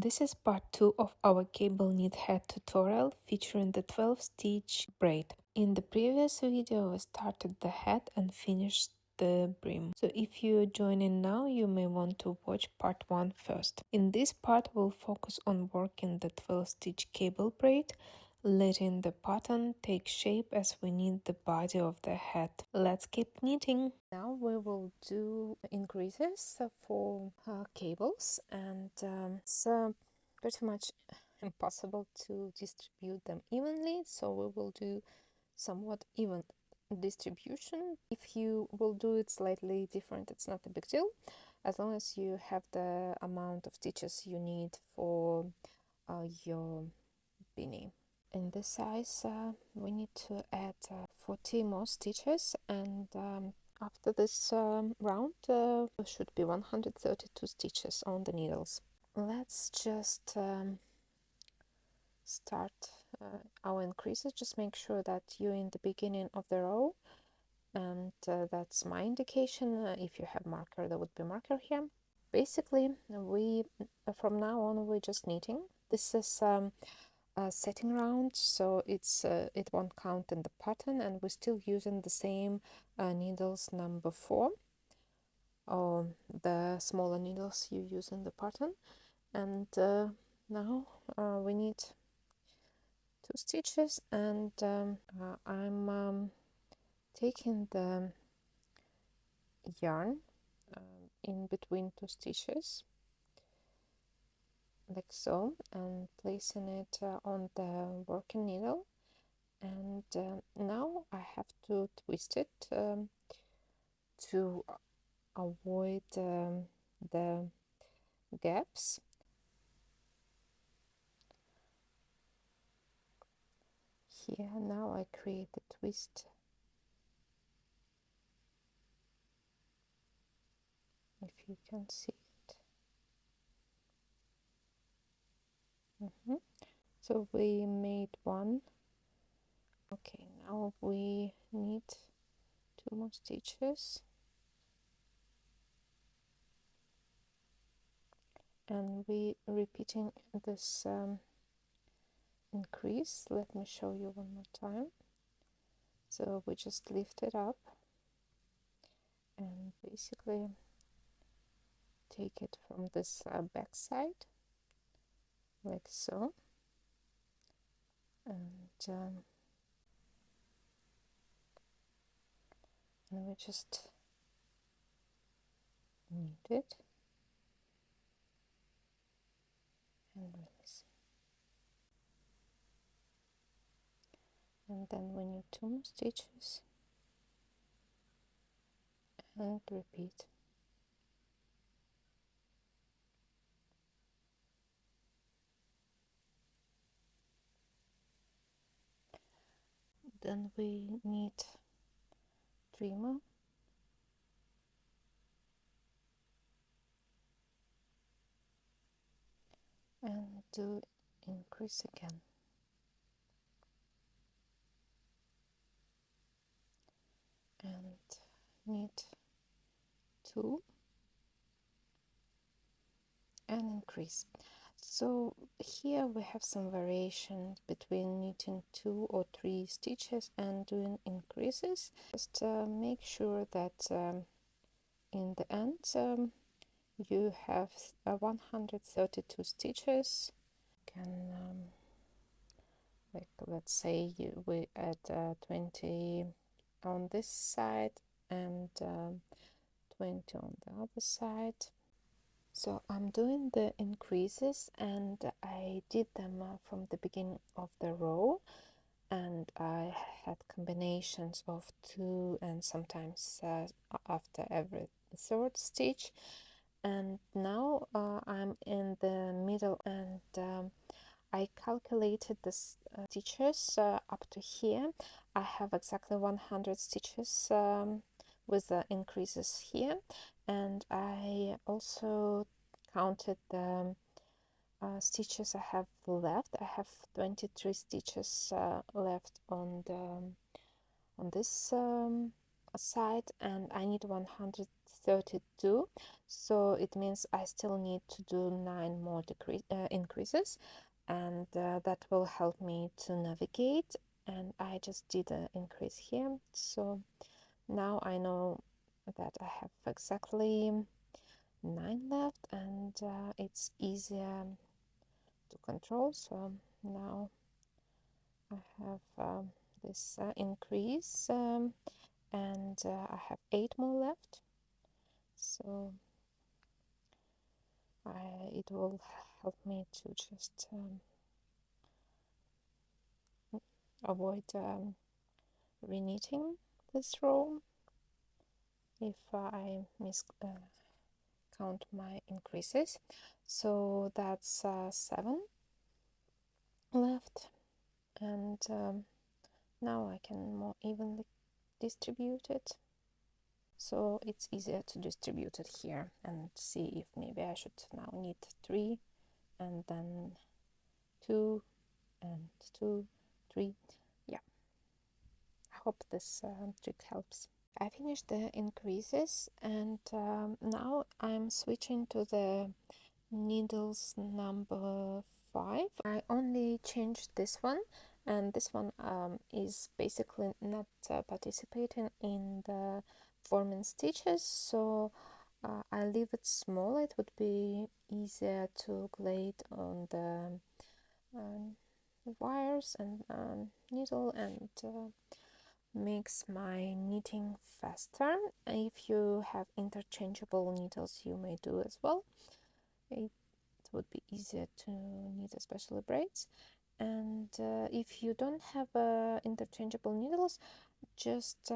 This is part 2 of our cable knit head tutorial featuring the 12 stitch braid. In the previous video we started the head and finished the brim. So if you're joining now, you may want to watch part 1 first. In this part we'll focus on working the 12 stitch cable braid, letting the pattern take shape as we knit the body of the head. Let's keep knitting. Now we will do increases for cables, and it's pretty much impossible to distribute them evenly, so we will do somewhat even distribution. If you will do it slightly different, it's not a big deal, as long as you have the amount of stitches you need for your beanie. In this size we need to add 40 more stitches, and after this round should be 132 stitches on the needles. Let's just start our increases. Just make sure that you're in the beginning of the row, and that's my indication. If you have marker, there would be marker here. Basically we from now on we're just knitting. This is setting round, so it won't count in the pattern, and we're still using the same needles number 4, or the smaller needles you use in the pattern. And now we need 2 stitches, and I'm taking the yarn in between 2 stitches like so, and placing it on the working needle, and now I have to twist it to avoid the gaps. Here now I create a twist, if you can see it. So we made one. Okay, now we need 2 more stitches, and we repeating this increase. Let me show you one more time. So we just lift it up and basically take it from this back side like so, and we just knit it and release, and then we need 2 more stitches and repeat. Then we need 3 more, and do increase again, and knit 2 and increase. So here we have some variation between knitting 2 or 3 stitches and doing increases. Just make sure that in the end you have 132 stitches. You can like, let's say we add 20 on this side and 20 on the other side. So I'm doing the increases, and I did them from the beginning of the row, and I had combinations of 2 and sometimes after every 3rd stitch. And now I'm in the middle, and I calculated the stitches up to here. I have exactly 100 stitches with the increases here, and I also counted the stitches I have left. I have 23 stitches left on the on this side, and I need 132, so it means I still need to do 9 more increases, and that will help me to navigate. And I just did an increase here, so now I know that I have exactly 9 left, and it's easier to control. So now I have this increase, and I have 8 more left, so it will help me to just avoid reknitting this row if I count my increases. So that's 7 left, and now I can more evenly distribute it, so it's easier to distribute it here and see if maybe I should now knit 3 and then 2 and 2, 3. Yeah, I hope this trick helps. I finished the increases, and now I'm switching to the needles number 5. I only changed this one, and this one is basically not participating in the forming stitches, so I leave it small. It would be easier to glide on the wires and needle, and makes my knitting faster. If you have interchangeable needles, you may do as well. It would be easier to knit, especially braids. And if you don't have interchangeable needles, just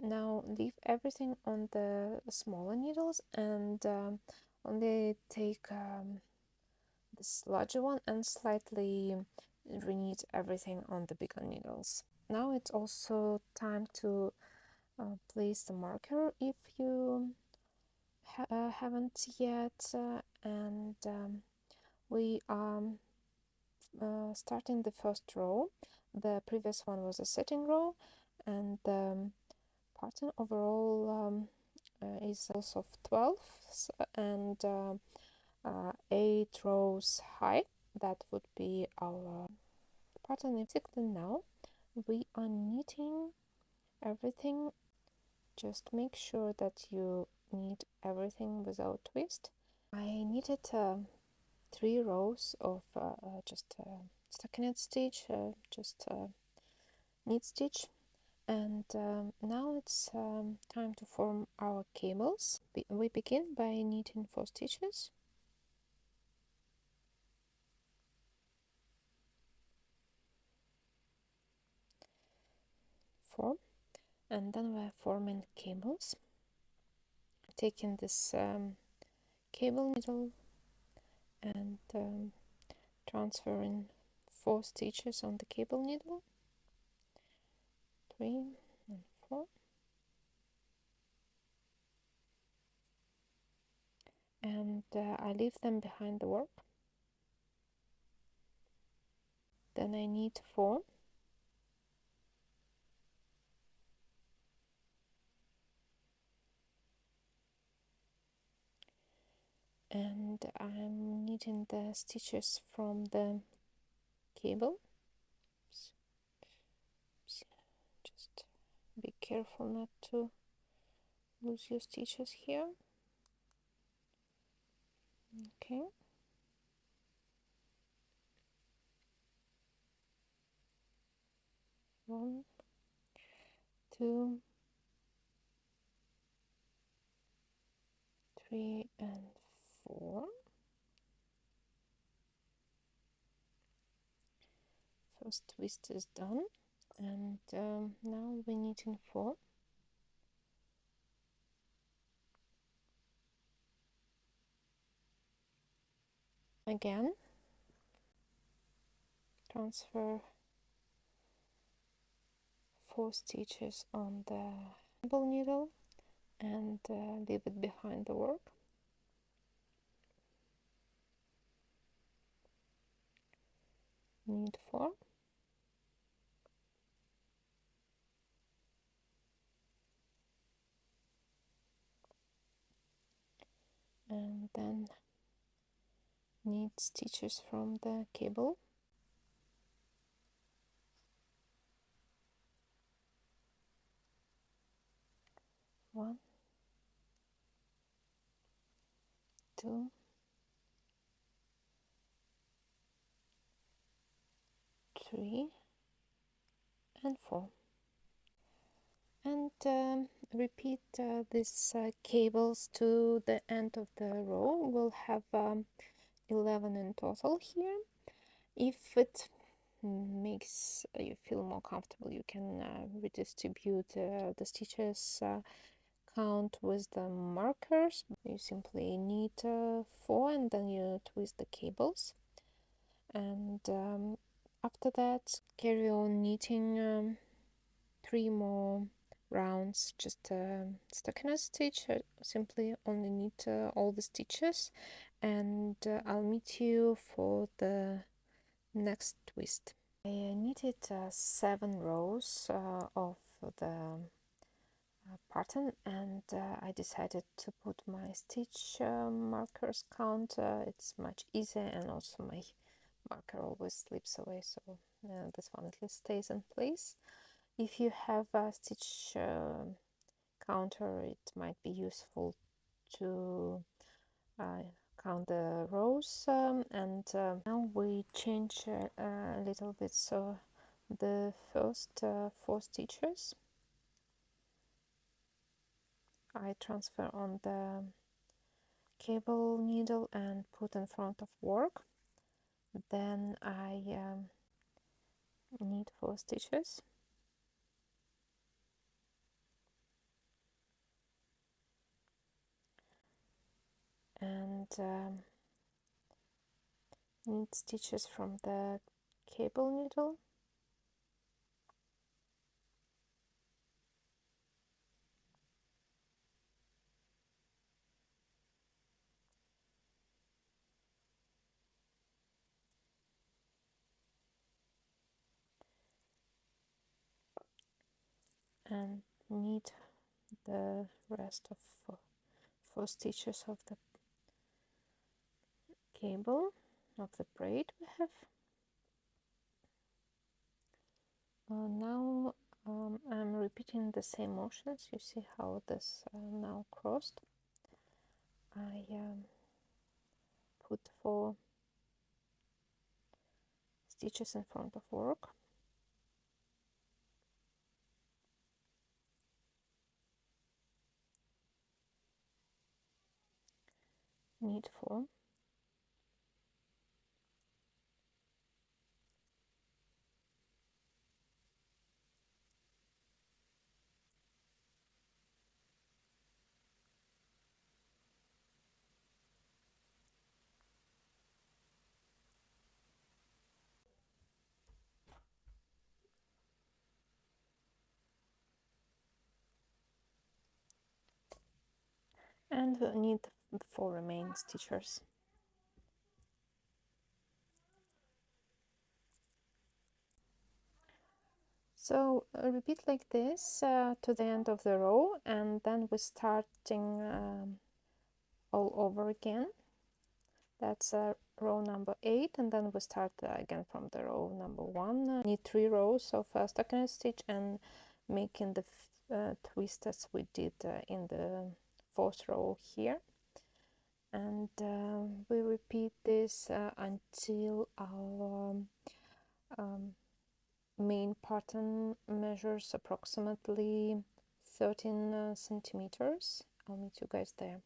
now leave everything on the smaller needles, and only take this larger one and slightly reknit everything on the bigger needles. Now it's also time to place the marker if you haven't yet, and we are starting the first row. The previous one was a setting row, and the pattern overall is also of 12 and 8 rows high. That would be our pattern. Basically now we are knitting everything. Just make sure that you knit everything without twist. I knitted 3 rows of just stockinette stitch, just knit stitch, and now it's time to form our cables. We begin by knitting 4 stitches, 4, and then we're forming cables, taking this cable needle and transferring 4 stitches on the cable needle, 3 and 4, and I leave them behind the work. Then I knit 4, and I'm knitting the stitches from the cable. Just be careful not to lose your stitches here. Okay. 1, 2, 3 and 4. First twist is done, and now we're knitting 4. Again, transfer 4 stitches on the cable needle and leave it behind the work. Knit 4, and then knit stitches from the cable. One, two, three, and four. And repeat these cables to the end of the row. We'll have 11 in total here. If it makes you feel more comfortable, you can redistribute the stitches count with the markers. You simply knit 4 and then you twist the cables, and after that carry on knitting 3 more rounds, just stuck in a stitch. Simply only knit all the stitches, and I'll meet you for the next twist. I knitted 7 rows of the pattern, and I decided to put my stitch markers count. It's much easier, and also my marker always slips away, so this one at least stays in place. If you have a stitch counter, it might be useful to count the rows, and now we change a little bit. So the first 4 stitches I transfer on the cable needle and put in front of work. Then I knit 4 stitches, and knit stitches from the cable needle, and knit the rest of 4 stitches of the cable of the braid we have. Now I'm repeating the same motions. You see how this now crossed. I put 4 stitches in front of work, knit 4, and knit 4 remaining stitches. So repeat like this to the end of the row, and then we're starting all over again. That's row number 8, and then we start again from the row number 1. Knit 3 rows of stockinette stitch and making the twist as we did in the 4th row here. And we repeat this until our main pattern measures approximately 13 centimeters. I'll meet you guys there.